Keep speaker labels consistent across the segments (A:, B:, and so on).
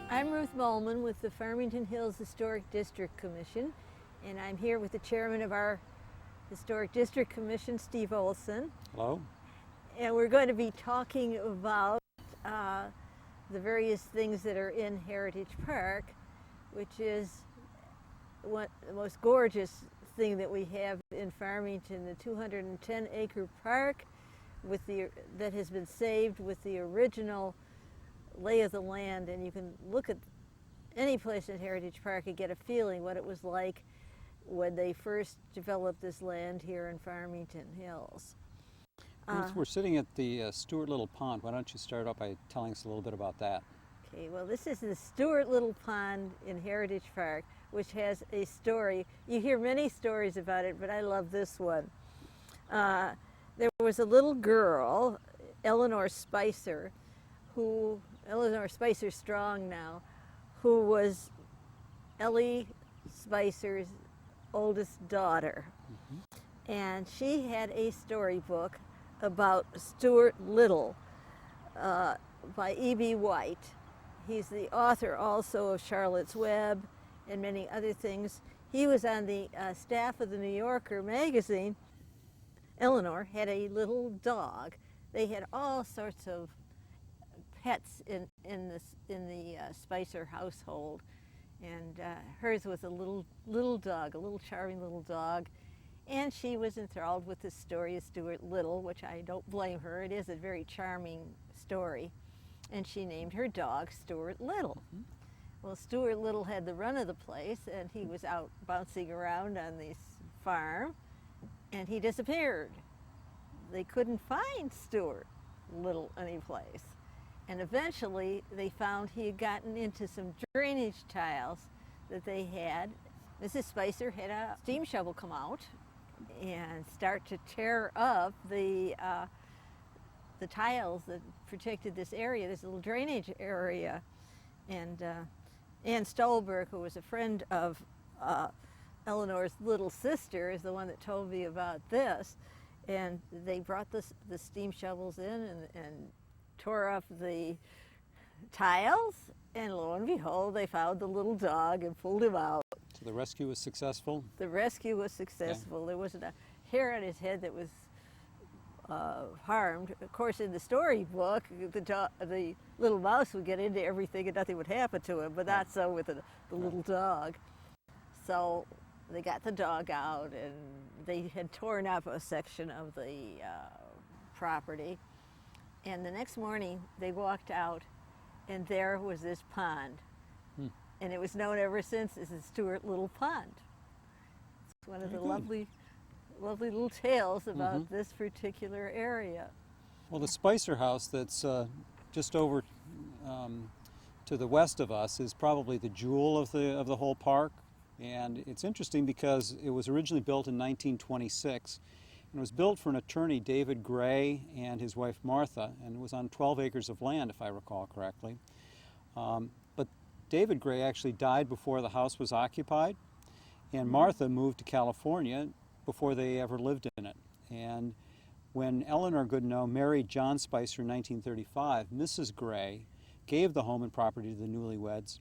A: I'm Ruth Moehlman with the Farmington Hills Historic District Commission, and I'm here with the chairman of our Historic District Commission, Steve Olson.
B: Hello.
A: And we're going to be talking about the various things that are in Heritage Park, which is the most gorgeous thing that we have in Farmington, the 210-acre park that has been saved with the original lay of the land. And you can look at any place in Heritage Park and get a feeling what it was like when they first developed this land here in Farmington Hills.
B: Ruth, we're sitting at the Stuart Little Pond. Why don't you start off by telling us a little bit about that?
A: Okay, well, this is the Stuart Little Pond in Heritage Park, which has a story. You hear many stories about it, but I love this one. There was a little girl, Eleanor Spicer Strong now, who was Ellie Spicer's oldest daughter. Mm-hmm. And she had a storybook about Stuart Little by E.B. White. He's the author also of Charlotte's Web and many other things. He was on the staff of the New Yorker magazine. Eleanor had a little dog. They had all sorts of pets in the Spicer household, and hers was a little dog, a little charming little dog, and she was enthralled with the story of Stuart Little, which I don't blame her. It is a very charming story, and she named her dog Stuart Little. Mm-hmm. Well, Stuart Little had the run of the place, and he was out bouncing around on this farm, and he disappeared. They couldn't find Stuart Little anyplace. And eventually they found he had gotten into some drainage tiles that they had. Mrs. Spicer had a steam shovel come out and start to tear up the tiles that protected this area, this little drainage area. And Ann Stolberg, who was a friend of Eleanor's little sister, is the one that told me about this. And they brought the steam shovels in and tore up the tiles, and lo and behold, they found the little dog and pulled him out.
B: So the rescue was successful?
A: The rescue was successful. Okay. There wasn't a hair on his head that was harmed. Of course, in the storybook, the little mouse would get into everything and nothing would happen to him, but not so with the little dog. So they got the dog out, and they had torn up a section of the property. And the next morning, they walked out, and there was this pond. And it was known ever since as the Stuart Little Pond. It's one of the lovely little tales about this particular area.
B: Well, the Spicer house that's just over to the west of us is probably the jewel of the whole park. And it's interesting because it was originally built in 1926. It was built for an attorney, David Gray, and his wife Martha, and it was on 12 acres of land, if I recall correctly. But David Gray actually died before the house was occupied, and Martha moved to California before they ever lived in it. And when Eleanor Goodenough married John Spicer in 1935, Mrs. Gray gave the home and property to the newlyweds.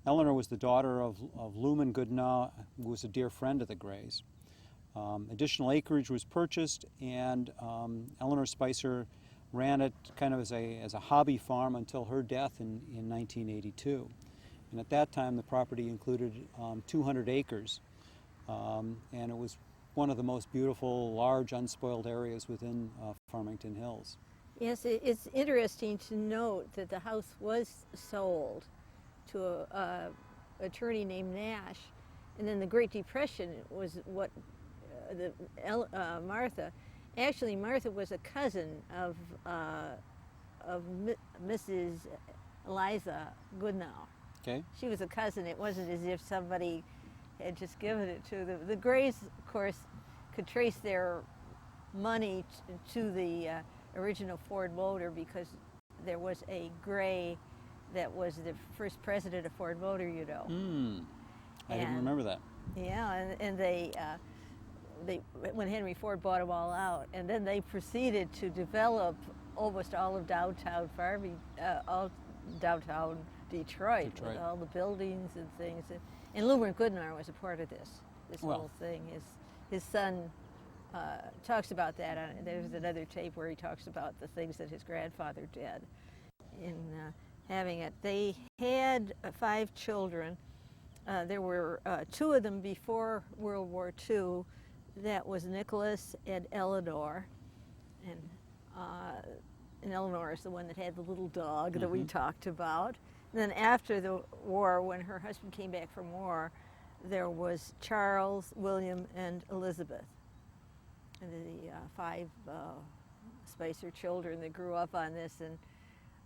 B: Eleanor was the daughter of Luman Goodenough, who was a dear friend of the Grays. Additional acreage was purchased, and Eleanor Spicer ran it kind of as a hobby farm until her death in 1982. And at that time, the property included 200 acres, and it was one of the most beautiful, large, unspoiled areas within Farmington Hills.
A: Yes, it's interesting to note that the house was sold to an attorney named Nash, and then the Great Depression was what Martha. Actually, Martha was a cousin of Mrs. Eliza Goodenough.
B: Okay.
A: She was a cousin. It wasn't as if somebody had just given it to them. The Grays, of course, could trace their money to the original Ford Motor because there was a Gray that was the first president of Ford Motor, you know.
B: I didn't remember that.
A: Yeah, and they when Henry Ford bought them all out, and then they proceeded to develop almost all of downtown Farmington, all downtown Detroit.
B: Detroit.
A: With all the buildings and things. And Lubert Goodnar was a part of this
B: Well.
A: whole thing. His son talks about that. There's another tape where he talks about the things that his grandfather did in having it. They had 5 children. There were 2 of them before World War II. That was Nicholas and Eleanor. And Eleanor is the one that had the little dog that we talked about. And then after the war, when her husband came back from war, there was Charles, William, and Elizabeth. And the 5 Spicer children that grew up on this, and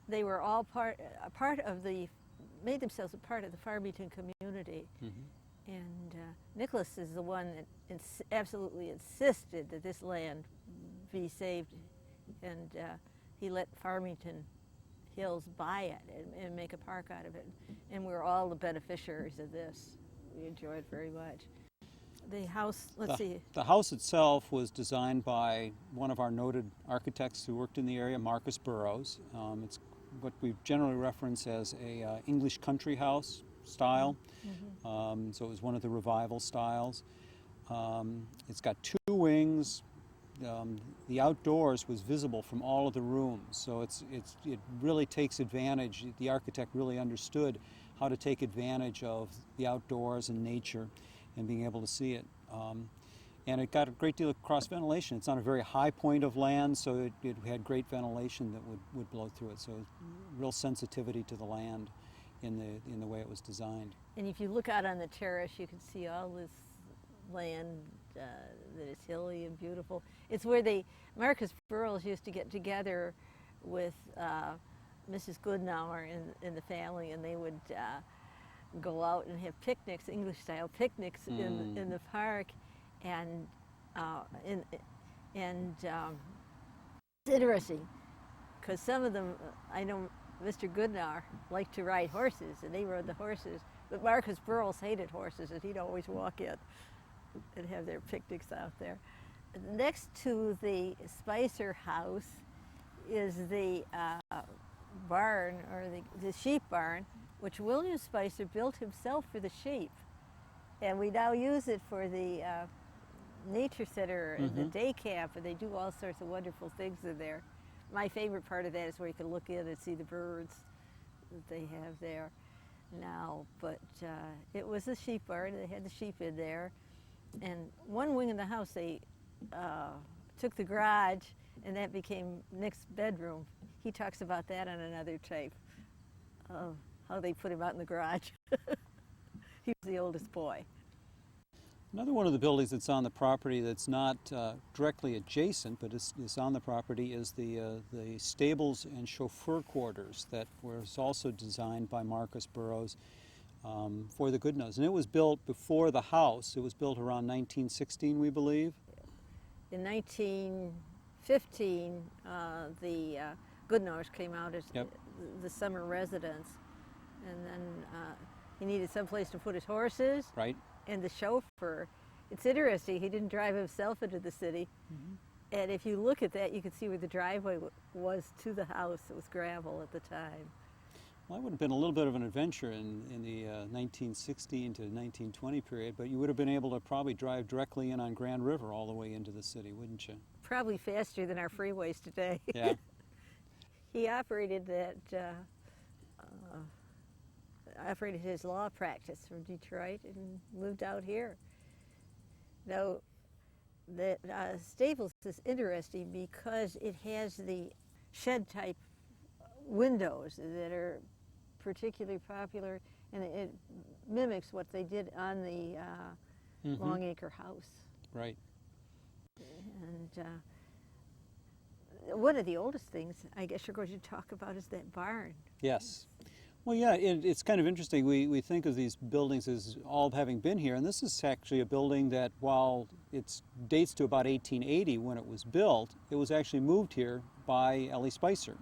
A: they were all made themselves a part of the Farmington community. And Nicholas is the one that absolutely insisted that this land be saved, and he let Farmington Hills buy it and make a park out of it. And we're all the beneficiaries of this. We enjoy it very much. The house, let's see.
B: The house itself was designed by one of our noted architects who worked in the area, Marcus Burrowes. It's what we generally reference as a English country house style. So it was one of the revival styles. It's got 2 wings. The outdoors was visible from all of the rooms, so it really takes advantage. The architect really understood how to take advantage of the outdoors and nature and being able to see it. And it got a great deal of cross ventilation. It's on a very high point of land, so it had great ventilation that would blow through it. So real sensitivity to the land in the way it was designed.
A: And if you look out on the terrace, you can see all this land that is hilly and beautiful. It's where Marcus Burrowes used to get together with Mrs. Goodnour and the family, and they would go out and have picnics, English-style picnics in the park, and it's interesting because some of them, I know Mr. Goodnour liked to ride horses, and they rode the horses, but Marcus Burrowes hated horses, and he'd always walk in and have their picnics out there. Next to the Spicer house is the barn, or the sheep barn, which William Spicer built himself for the sheep. And we now use it for the nature center and the day camp, and they do all sorts of wonderful things in there. My favorite part of that is where you can look in and see the birds that they have there now. But it was a sheep barn. They had the sheep in there. And one wing of the house, they took the garage, and that became Nick's bedroom. He talks about that on another tape, how they put him out in the garage. He was the oldest boy.
B: Another one of the buildings that's on the property that's not directly adjacent, but is on the property, is the stables and chauffeur quarters that was also designed by Marcus Burrowes for the Goodnours. And it was built before the house. It was built around 1916, we believe.
A: In 1915, the Goodnours came out as the summer residence, and then he needed someplace to put his horses.
B: Right.
A: And the chauffeur. It's interesting, he didn't drive himself into the city. And if you look at that, you can see where the driveway was to the house. It was gravel at the time.
B: Well, that would have been a little bit of an adventure in the 1916 to 1920 period, but you would have been able to probably drive directly in on Grand River all the way into the city, wouldn't you?
A: Probably faster than our freeways today.
B: Yeah.
A: He operated operated his law practice from Detroit and moved out here. Now, the Staples is interesting because it has the shed-type windows that are particularly popular, and it mimics what they did on the Longacre house.
B: Right.
A: And one of the oldest things I guess you're going to talk about is that barn.
B: Yes. Well, yeah, it's kind of interesting. We think of these buildings as all having been here, and this is actually a building that, while it dates to about 1880 when it was built, it was actually moved here by Ellie Spicer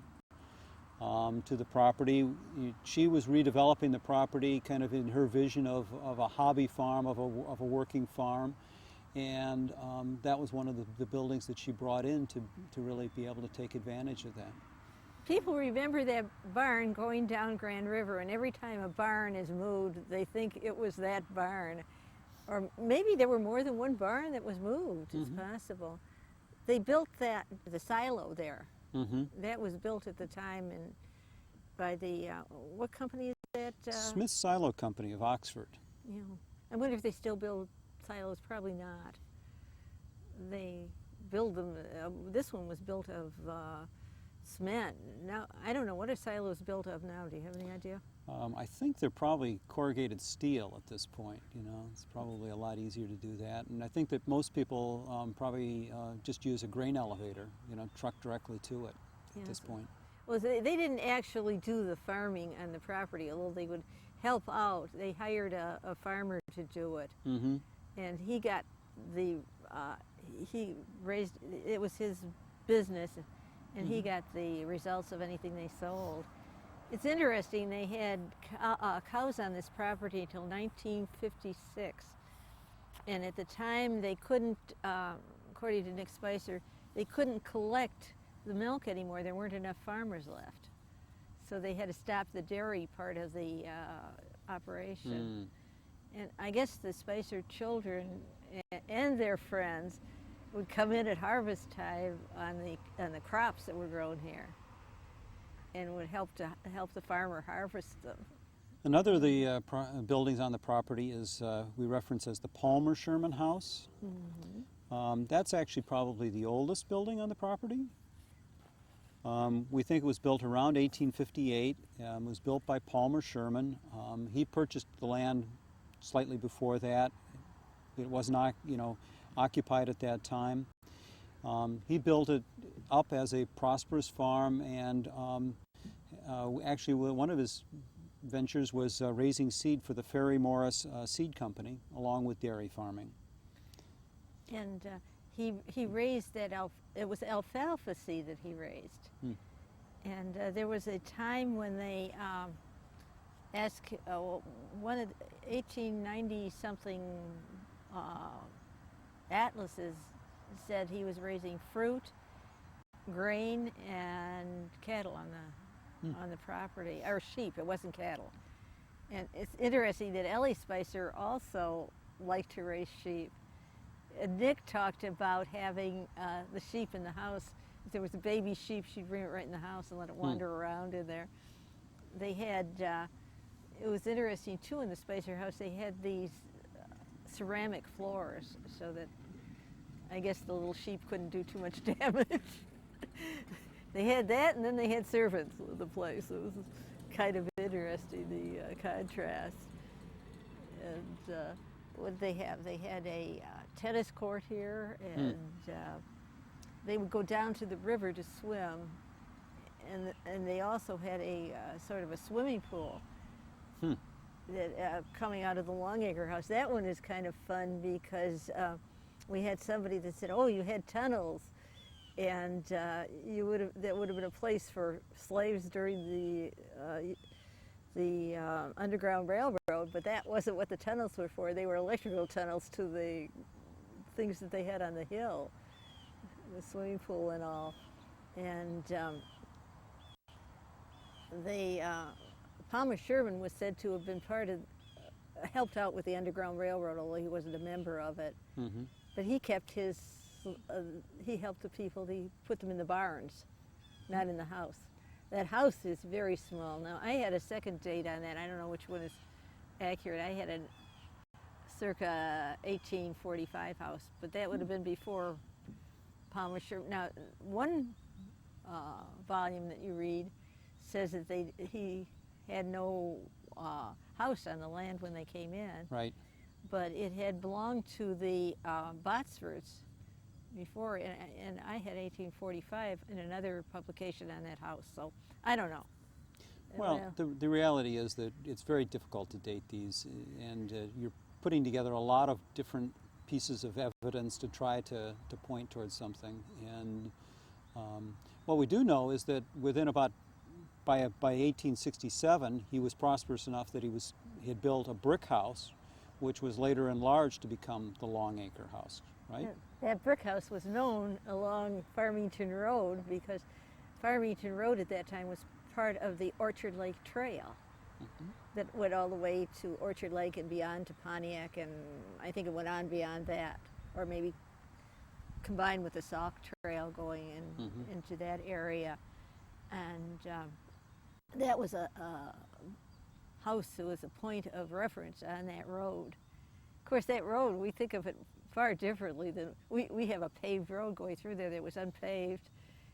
B: to the property. She was redeveloping the property kind of in her vision of a hobby farm, of a working farm, and that was one of the buildings that she brought in to really be able to take advantage of that.
A: people remember that barn going down Grand River, and every time a barn is moved, they think it was that barn. Or maybe there were more than one barn that was moved, it's possible. They built the silo there. That was built at the time and by the, what company is that?
B: Smith Silo Company of Oxford.
A: You know, I wonder if they still build silos. Probably not. They build them, this one was built of cement. Now, I don't know, what are silos built of now? Do you have any idea?
B: I think they're probably corrugated steel at this point, you know. It's probably a lot easier to do that. And I think that most people probably just use a grain elevator, you know, truck directly to it at this point.
A: Well, they didn't actually do the farming on the property, although they would help out. They hired a farmer to do it. And he got he raised, it was his business, and he got the results of anything they sold. It's interesting, they had cows on this property until 1956. And at the time, they couldn't, according to Nick Spicer, they couldn't collect the milk anymore. There weren't enough farmers left. So they had to stop the dairy part of the operation. And I guess the Spicer children and their friends would come in at harvest time on the crops that were grown here, and would help the farmer harvest them.
B: Another of the buildings on the property is we reference as the Palmer Sherman House. That's actually probably the oldest building on the property. We think it was built around 1858. It was built by Palmer Sherman. He purchased the land slightly before that. It was not, you know, occupied at that time. He built it up as a prosperous farm, and actually one of his ventures was raising seed for the Ferry Morris Seed Company, along with dairy farming.
A: And he raised that, it was alfalfa seed that he raised. And there was a time when they asked, one of the 1890-something atlases said he was raising fruit, grain, and cattle on the property, or sheep. It wasn't cattle. And it's interesting that Ellie Spicer also liked to raise sheep. Nick talked about having the sheep in the house. If there was a baby sheep, she'd bring it right in the house and let it wander around in there. They had, it was interesting too in the Spicer house, they had these ceramic floors so that I guess the little sheep couldn't do too much damage. They had that, and then they had servants in the place. It was kind of interesting, the contrast. And what did they have? They had a tennis court here, and they would go down to the river to swim. And they also had a sort of a swimming pool that coming out of the Longacre house. That one is kind of fun because we had somebody that said, "Oh, you had tunnels," and that would have been a place for slaves during the Underground Railroad, but that wasn't what the tunnels were for. They were electrical tunnels to the things that they had on the hill, the swimming pool and all. And Palmer Sherman was said to have been helped out with the Underground Railroad, although he wasn't a member of it. But he kept he helped the people, he put them in the barns, not in the house. That house is very small. Now, I had a second date on that. I don't know which one is accurate. I had a circa 1845 house, but that would have been before Palmer Sherman. Now, one volume that you read says that he had no house on the land when they came in.
B: Right.
A: But it had belonged to the Botsfords before, and I had 1845 in another publication on that house, so I don't know.
B: Well, the reality is that it's very difficult to date these, and you're putting together a lot of different pieces of evidence to try to point towards something. And what we do know is that by 1867, he was prosperous enough that he had built a brick house, which was later enlarged to become the Longacre house, right?
A: That brick house was known along Farmington Road because Farmington Road at that time was part of the Orchard Lake Trail that went all the way to Orchard Lake and beyond to Pontiac, and I think it went on beyond that, or maybe combined with the Sauk Trail going into that area. And that was a house that was a point of reference on that road. Of course, that road, we think of it far differently than, we have a paved road going through there that was unpaved,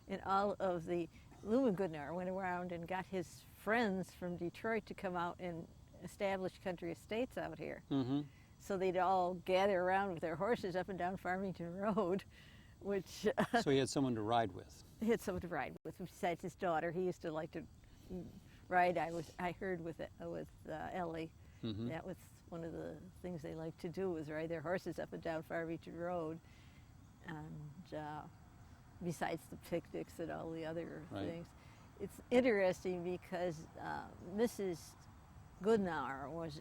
A: and all of the Goodnar went around and got his friends from Detroit to come out and establish country estates out here. So they'd all gather around with their horses up and down Farmington Road, which...
B: So he had someone to ride with.
A: He had someone to ride with, besides his daughter. He used to like to ride, I heard, with Ellie. That was one of the things they liked to do, was ride their horses up and down Farmington Road. And besides the picnics and all the other things. It's interesting because Mrs. Goodnar was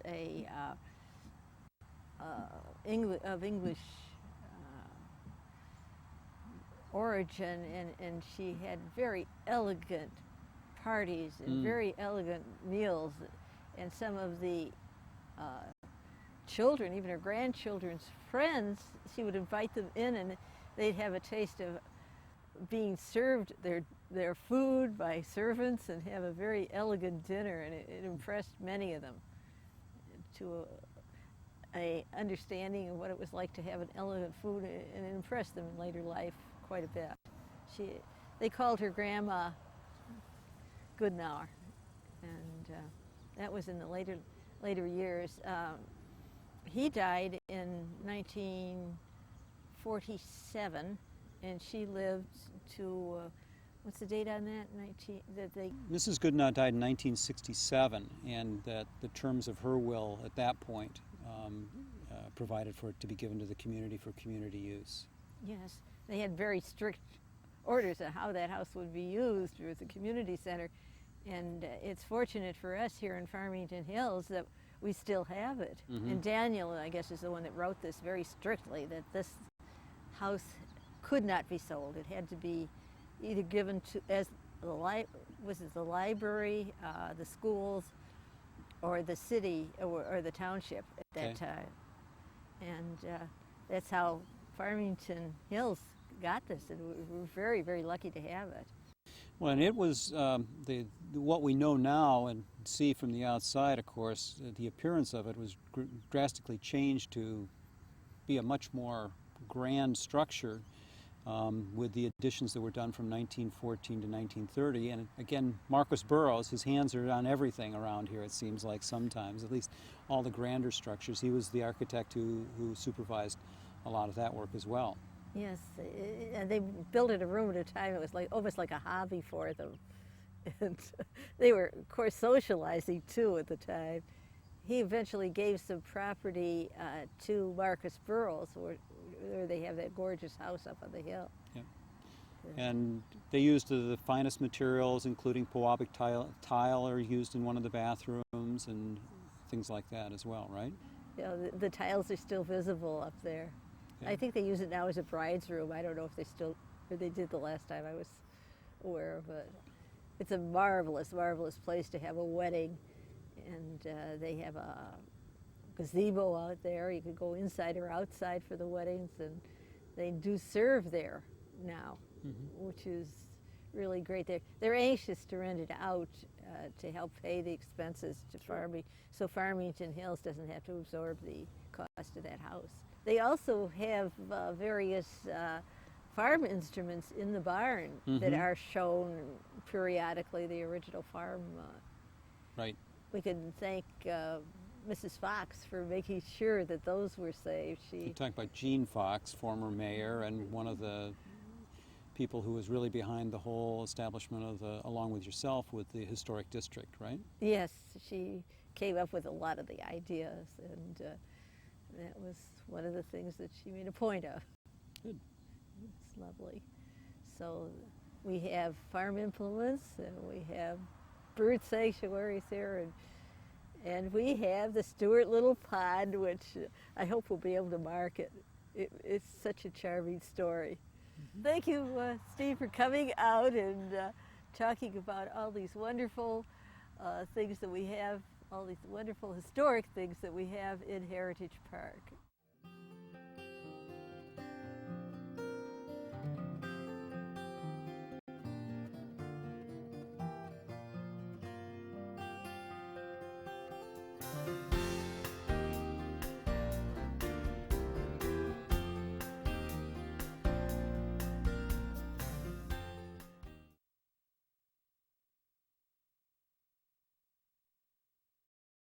A: of English origin, and she had very elegant parties and very elegant meals, and some of the children, even her grandchildren's friends, she would invite them in, and they'd have a taste of being served their food by servants and have a very elegant dinner, and it impressed many of them to a understanding of what it was like to have an elegant food, and it impressed them in later life quite a bit. They called her Grandma Goodnar, and that was in the later years. He died in 1947, and she lived to, what's the date on that?
B: Mrs. Goodnar died in 1967, and that the terms of her will at that point provided for it to be given to the community for community use.
A: Yes, they had very strict orders on how that house would be used. It was a community center, and it's fortunate for us here in Farmington Hills that we still have it. And Daniel, I guess, is the one that wrote this very strictly, that this house could not be sold. It had to be either given to as the library, the schools, or the city, or the township at that time. And that's how Farmington Hills got this, and we're very, very lucky to have it.
B: Well, and it was what we know now and see from the outside, of course, the appearance of it was drastically changed to be a much more grand structure with the additions that were done from 1914 to 1930. And again, Marcus Burrowes, his hands are on everything around here, it seems like sometimes, at least all the grander structures. He was the architect who supervised a lot of that work as well.
A: Yes, and they built it a room at a time. It was like almost like a hobby for them. And they were, of course, socializing too at the time. He eventually gave some property to Marcus Burrowes, where they have that gorgeous house up on the hill.
B: Yeah. And they used the finest materials, including Pewabic tile are used in one of the bathrooms and things like that as well, right?
A: Yeah, the tiles are still visible up there. Yeah. I think they use it now as a bride's room. I don't know if they still, or they did the last time I was aware of it. It's a marvelous, marvelous place to have a wedding. And they have a gazebo out there. You could go inside or outside for the weddings, and they do serve there now, which is really great. They're anxious to rent it out to help pay the expenses to Farmington, so Farmington Hills doesn't have to absorb the cost of that house. They also have various farm instruments in the barn that are shown periodically, the original farm.
B: Right.
A: We can thank Mrs. Fox for making sure that those were saved.
B: You talk about Jean Fox, former mayor, and one of the people who was really behind the whole establishment of along with yourself, with the historic district, right?
A: Yes, she came up with a lot of the ideas, and that was one of the things that she made a point of.
B: Good.
A: It's lovely. So we have farm implements, and we have bird sanctuaries here, and we have the Stuart Little Pond, which I hope we'll be able to market. It's such a charming story. Thank you, Steve, for coming out and talking about all these wonderful things that we have, all these wonderful historic things that we have in Heritage Park.